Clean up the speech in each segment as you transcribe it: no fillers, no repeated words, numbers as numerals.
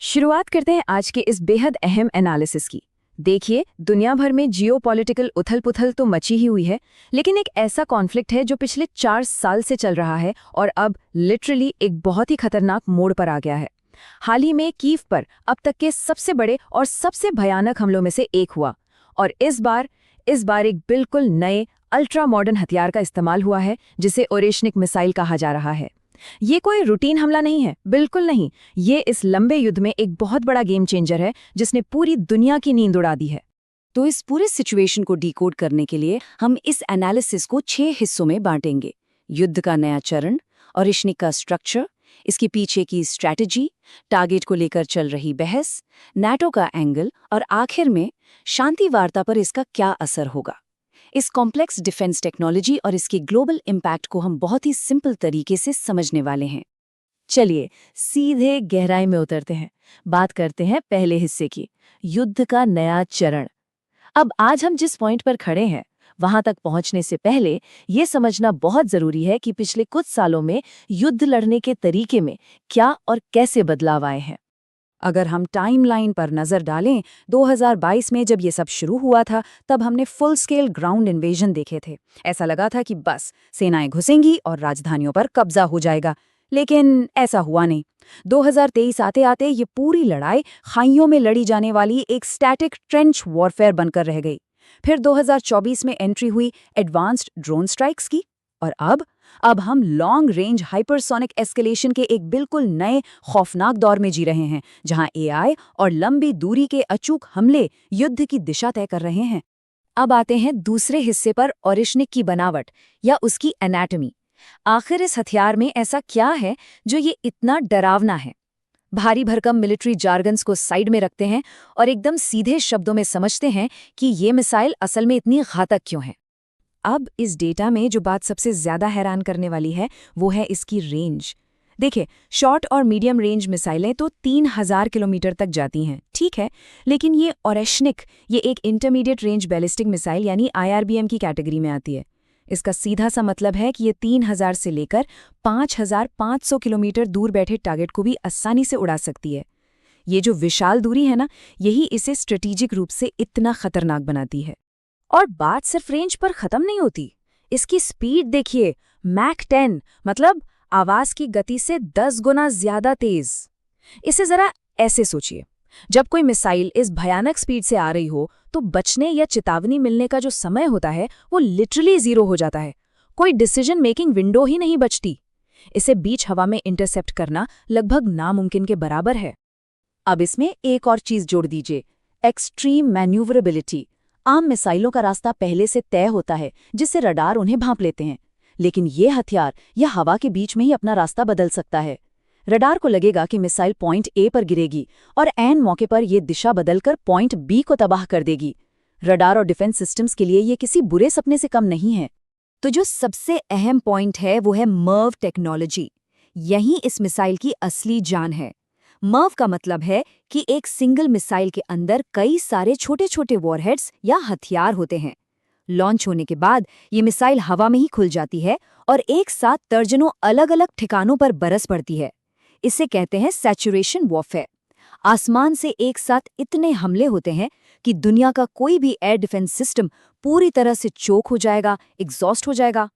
शुरुआत करते हैं आज के इस बेहद अहम एनालिसिस की। देखिए, दुनिया भर में जियोपॉलिटिकल उथल-पुथल तो मची ही हुई है, लेकिन एक ऐसा कॉन्फ्लिक्ट है जो पिछले 4 साल से चल रहा है और अब लिटरली एक बहुत ही खतरनाक मोड़ पर आ गया है। हाल ही में कीव पर अब तक के सबसे बड़े और सबसे भयानक हमलों में से एक हुआ, और इस बार एक बिल्कुल नए अल्ट्रा मॉडर्न हथियार का इस्तेमाल हुआ है, जिसे ओरेशनिक मिसाइल कहा जा रहा है। ये कोई रूटीन हमला नहीं है, बिल्कुल नहीं। ये इस लंबे युद्ध में एक बहुत बड़ा गेम चेंजर है, जिसने पूरी दुनिया की नींद उड़ा दी है। तो इस पूरे सिचुएशन को डिकोड करने के लिए हम इस एनालिसिस को 6 हिस्सों में बांटेंगे। युद्ध का नया चरण, ओरेशनिक का स्ट्रक्चर, इसके पीछे की स्ट्रैटेजी, टारगेट को लेकर चल रही बहस, नाटो का एंगल और आखिर में शांति वार्ता पर इसका क्या असर होगा। इस कॉम्प्लेक्स डिफेंस टेक्नोलॉजी और इसके ग्लोबल इम्पैक्ट को हम बहुत ही सिंपल तरीके से समझने वाले हैं। चलिए सीधे गहराई में उतरते हैं। बात करते हैं पहले हिस्से की, युद्ध का नया चरण। अब आज हम जिस पॉइंट पर खड़े हैं, वहां तक पहुंचने से पहले ये समझना बहुत जरूरी है कि पिछले कुछ सालों में युद्ध लड़ने के तरीके में क्या और कैसे बदलाव आए हैं। अगर हम टाइमलाइन पर नजर डालें, 2022 में जब ये सब शुरू हुआ था, तब हमने फुल स्केल ग्राउंड इन्वेजन देखे थे। ऐसा लगा था कि बस सेनाएं घुसेंगी और राजधानियों पर कब्जा हो जाएगा, लेकिन ऐसा हुआ नहीं। 2023 आते आते ये पूरी लड़ाई खाइयों में लड़ी जाने वाली एक स्टैटिक ट्रेंच वॉरफेयर बनकर रह गई। फिर 2024 में एंट्री हुई एडवांस्ड ड्रोन स्ट्राइक्स की, और अब हम लॉन्ग रेंज हाइपरसोनिक एस्केलेशन के एक बिल्कुल नए खौफनाक दौर में जी रहे हैं, जहां एआई और लंबी दूरी के अचूक हमले युद्ध की दिशा तय कर रहे हैं। अब आते हैं दूसरे हिस्से पर, ओरेशनिक की बनावट या उसकी एनाटॉमी। आखिर इस हथियार में ऐसा क्या है जो ये इतना डरावना है? भारी भरकम मिलिट्री जार्गन्स को साइड में रखते हैं और एकदम सीधे शब्दों में समझते हैं कि ये मिसाइल असल में इतनी घातक क्यों है। अब इस डेटा में जो बात सबसे ज्यादा हैरान करने वाली है, वो है इसकी रेंज। देखिए, शॉर्ट और मीडियम रेंज मिसाइलें तो 3000 किलोमीटर तक जाती हैं, ठीक है, लेकिन ये ओरेशनिक, ये एक इंटरमीडिएट रेंज बैलिस्टिक मिसाइल यानी IRBM की कैटेगरी में आती है। इसका सीधा सा मतलब है कि ये 3000 से लेकर 5500 किलोमीटर दूर बैठे टारगेट को भी आसानी से उड़ा सकती है। ये जो विशाल दूरी है ना, यही इसे स्ट्रेटेजिक रूप से इतना खतरनाक बनाती है। और बात सिर्फ रेंज पर खत्म नहीं होती। इसकी स्पीड देखिए, मैक 10, मतलब आवाज की गति से 10 गुना ज्यादा तेज। इसे जरा ऐसे सोचिए, जब कोई मिसाइल इस भयानक स्पीड से आ रही हो, तो बचने या चेतावनी मिलने का जो समय होता है, वो लिटरली 0 हो जाता है। कोई डिसीजन मेकिंग विंडो ही नहीं बचती। इसे बीच हवा में इंटरसेप्ट करना लगभग नामुमकिन के बराबर है। अब इसमें एक और चीज जोड़ दीजिए, एक्सट्रीम मैन्यूवरेबिलिटी। आम मिसाइलों का रास्ता पहले से तय होता है, जिससे रडार उन्हें भांप लेते हैं, लेकिन ये हथियार यह हवा के बीच में ही अपना रास्ता बदल सकता है। रडार को लगेगा कि मिसाइल पॉइंट ए पर गिरेगी और ऐन मौके पर यह दिशा बदलकर पॉइंट बी को तबाह कर देगी। रडार और डिफेंस सिस्टम्स के लिए ये किसी बुरे सपने से कम नहीं है। तो जो सबसे अहम पॉइंट है, वो है मर्व टेक्नोलॉजी। यही इस मिसाइल की असली जान है। मर्व का मतलब है कि एक सिंगल मिसाइल के अंदर कई सारे छोटे छोटे वॉरहेड्स या हथियार होते हैं। लॉन्च होने के बाद ये मिसाइल हवा में ही खुल जाती है और एक साथ दर्जनों अलग अलग ठिकानों पर बरस पड़ती है। इसे कहते हैं सैचुरेशन वॉरफेयर। आसमान से एक साथ इतने हमले होते हैं कि दुनिया का कोई भी एयर डिफेंस सिस्टम पूरी तरह से चोक हो जाएगा, एग्जॉस्ट हो जाएगा।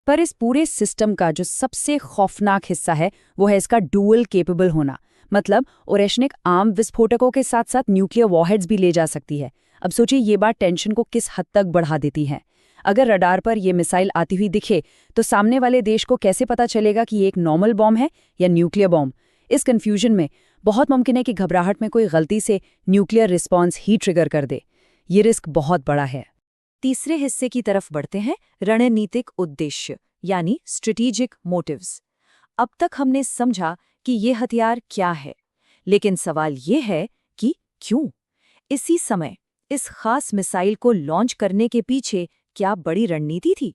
पर इस पूरे सिस्टम का जो सबसे खौफनाक हिस्सा है, वो है इसका डुअल केपेबल होना। मतलब ओरेशनिक आम विस्फोटकों के साथ साथ न्यूक्लियर वॉरहेड्स भी ले जा सकती है। अब सोचिए, ये बात टेंशन को किस हद तक बढ़ा देती है। अगर रडार पर यह मिसाइल आती हुई दिखे, तो सामने वाले देश को कैसे पता चलेगा कि ये एक नॉर्मल बॉम्ब है या न्यूक्लियर बॉम्ब? इस कन्फ्यूजन में बहुत मुमकिन है कि घबराहट में कोई गलती से न्यूक्लियर रिस्पॉन्स ही ट्रिगर कर दे। ये रिस्क बहुत बड़ा है। तीसरे हिस्से की तरफ बढ़ते हैं, रणनीतिक उद्देश्य यानी स्ट्रेटेजिक मोटिव्स। अब तक हमने समझा कि ये हथियार क्या है, लेकिन सवाल ये है कि क्यों? इसी समय इस खास मिसाइल को लॉन्च करने के पीछे क्या बड़ी रणनीति थी?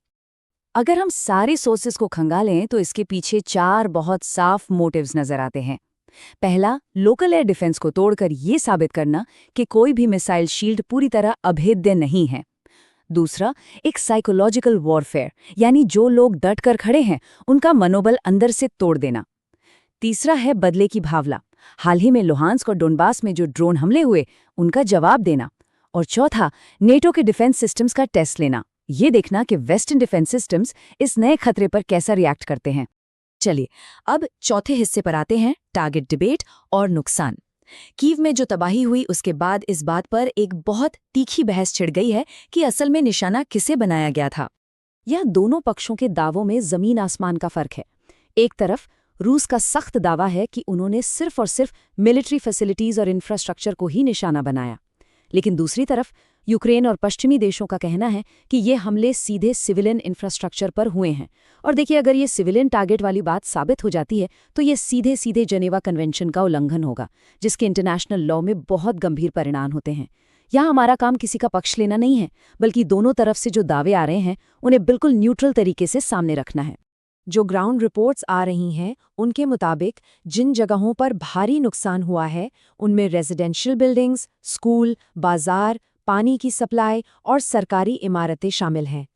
अगर हम सारे सोर्सेस को खंगालें, तो इसके पीछे 4 बहुत साफ मोटिव्स नजर आते हैं। पहला, लोकल एयर डिफेंस को तोड़कर ये साबित करना कि कोई भी मिसाइल शील्ड पूरी तरह अभेद्य नहीं है। दूसरा, एक साइकोलॉजिकल वॉरफेयर, यानी जो लोग डट कर खड़े हैं, उनका मनोबल अंदर से तोड़ देना। तीसरा है बदले की भावना। हाल ही में लुहांस्क और डोनबास में जो ड्रोन हमले हुए उनका जवाब देना। और चौथा, नेटो के डिफेंस सिस्टम्स का टेस्ट लेना, ये देखना कि वेस्टर्न डिफेंस सिस्टम्स इस नए खतरे पर कैसा रिएक्ट करते हैं। चलिए अब चौथे हिस्से पर आते हैं, टारगेट डिबेट और नुकसान। कीव में जो तबाही हुई उसके बाद इस बात पर एक बहुत तीखी बहस छिड़ गई है कि असल में निशाना किसे बनाया गया था। यह दोनों पक्षों के दावों में जमीन आसमान का फर्क है। एक तरफ रूस का सख्त दावा है कि उन्होंने सिर्फ और सिर्फ मिलिट्री फैसिलिटीज और इंफ्रास्ट्रक्चर को ही निशाना बनाया, लेकिन दूसरी तरफ यूक्रेन और पश्चिमी देशों का कहना है कि ये हमले सीधे सिविलियन इंफ्रास्ट्रक्चर पर हुए हैं। और देखिए, अगर ये सिविलियन टारगेट वाली बात साबित हो जाती है तो ये सीधे सीधे जेनेवा कन्वेंशन का उल्लंघन होगा, जिसके इंटरनेशनल लॉ में बहुत गंभीर परिणाम होते हैं। यहाँ हमारा काम किसी का पक्ष लेना नहीं है, बल्कि दोनों तरफ से जो दावे आ रहे हैं उन्हें बिल्कुल न्यूट्रल तरीके से सामने रखना है। जो ग्राउंड रिपोर्ट्स आ रही हैं उनके मुताबिक जिन जगहों पर भारी नुकसान हुआ है उनमें रेजिडेंशियल बिल्डिंग्स, स्कूल, बाजार, पानी की सप्लाई और सरकारी इमारतें शामिल हैं।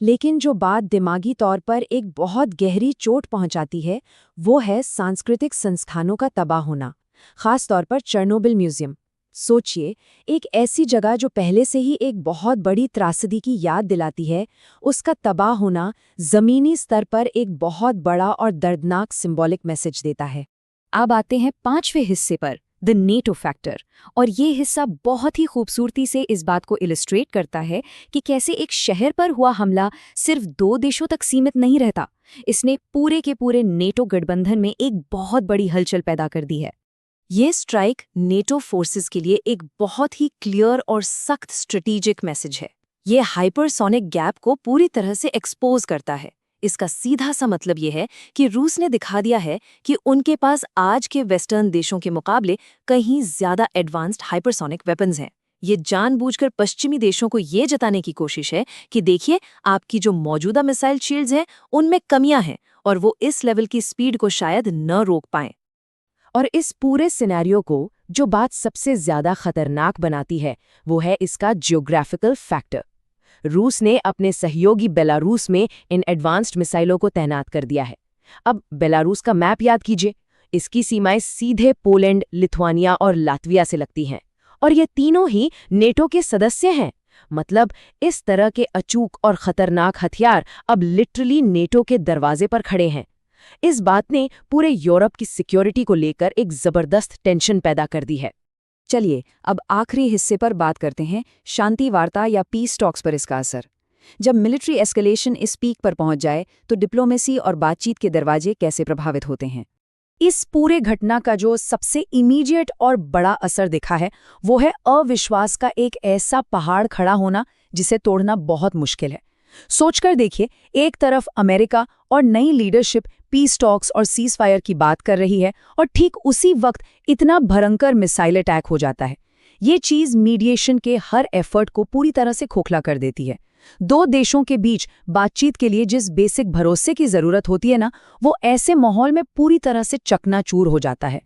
लेकिन जो बात दिमागी तौर पर एक बहुत गहरी चोट पहुंचाती है वो है सांस्कृतिक संस्थानों का तबाह होना, खास तौर पर चेर्नोबिल म्यूजियम। सोचिए, एक ऐसी जगह जो पहले से ही एक बहुत बड़ी त्रासदी की याद दिलाती है, उसका तबाह होना जमीनी स्तर पर एक बहुत बड़ा और दर्दनाक सिंबॉलिक मैसेज देता है। अब आते हैं पांचवें हिस्से पर, द नेटो फैक्टर। और ये हिस्सा बहुत ही खूबसूरती से इस बात को इलस्ट्रेट करता है कि कैसे एक शहर पर हुआ हमला सिर्फ 2 देशों तक सीमित नहीं रहता, इसने पूरे के पूरे नेटो गठबंधन में एक बहुत बड़ी हलचल पैदा कर दी है। ये स्ट्राइक नेटो फोर्सेस के लिए एक बहुत ही क्लियर और सख्त स्ट्रेटेजिक मैसेज है। ये हाइपरसोनिक गैप को पूरी तरह से एक्सपोज करता है। इसका सीधा सा मतलब ये है कि रूस ने दिखा दिया है कि उनके पास आज के वेस्टर्न देशों के मुकाबले कहीं ज्यादा एडवांस्ड हाइपरसोनिक वेपन्स हैं। ये जानबूझकर पश्चिमी देशों को ये जताने की कोशिश है कि देखिए, आपकी जो मौजूदा मिसाइल शील्ड्स हैं उनमें कमियां हैं और वो इस लेवल की स्पीड को शायद न रोक पाएं। और इस पूरे सिनेरियो को जो बात सबसे ज्यादा खतरनाक बनाती है वो है इसका जियोग्राफिकल फैक्टर। रूस ने अपने सहयोगी बेलारूस में इन एडवांस्ड मिसाइलों को तैनात कर दिया है। अब बेलारूस का मैप याद कीजिए, इसकी सीमाएं सीधे पोलैंड, लिथुआनिया और लातविया से लगती हैं, और ये तीनों ही नेटो के सदस्य हैं। मतलब इस तरह के अचूक और खतरनाक हथियार अब लिटरली नेटो के दरवाजे पर खड़े हैं। इस बात ने पूरे यूरोप की सिक्योरिटी को लेकर एक जबरदस्त टेंशन पैदा कर दी है। चलिए अब आखिरी हिस्से पर बात करते हैं, शांति वार्ता या पीस टॉक्स पर इसका असर। जब मिलिट्री एस्केलेशन इस पीक पर पहुंच जाए तो डिप्लोमेसी और बातचीत के दरवाजे कैसे प्रभावित होते हैं। इस पूरे घटना का जो सबसे इमीडिएट और बड़ा असर दिखा है वो है अविश्वास का एक ऐसा पहाड़ खड़ा होना जिसे तोड़ना बहुत मुश्किल है। सोचकर देखिए, एक तरफ अमेरिका और नई लीडरशिप पीस टॉक्स और सीज फायर की बात कर रही है और ठीक उसी वक्त इतना भयंकर मिसाइल अटैक हो जाता है। ये चीज मीडिएशन के हर एफर्ट को पूरी तरह से खोखला कर देती है। 2 देशों के बीच बातचीत के लिए जिस बेसिक भरोसे की जरूरत होती है ना, वो ऐसे माहौल में पूरी तरह से चकनाचूर हो जाता है।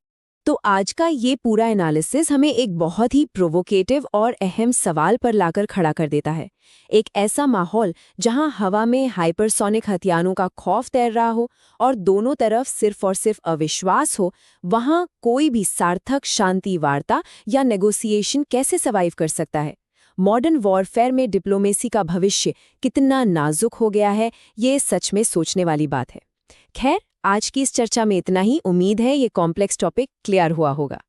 तो आज का ये पूरा एनालिसिस हमें एक बहुत ही प्रोवोकेटिव और अहम सवाल पर लाकर खड़ा कर देता है। एक ऐसा माहौल जहां हवा में हाइपरसोनिक हथियारों का खौफ तैर रहा हो और दोनों तरफ सिर्फ और सिर्फ अविश्वास हो, वहां कोई भी सार्थक शांति वार्ता या नेगोशिएशन कैसे सर्वाइव कर सकता है। मॉडर्न वॉरफेयर में डिप्लोमेसी का भविष्य कितना नाजुक हो गया है, ये सच में सोचने वाली बात है। खैर, आज की इस चर्चा में इतना ही। उम्मीद है ये कॉम्प्लेक्स टॉपिक क्लियर हुआ होगा।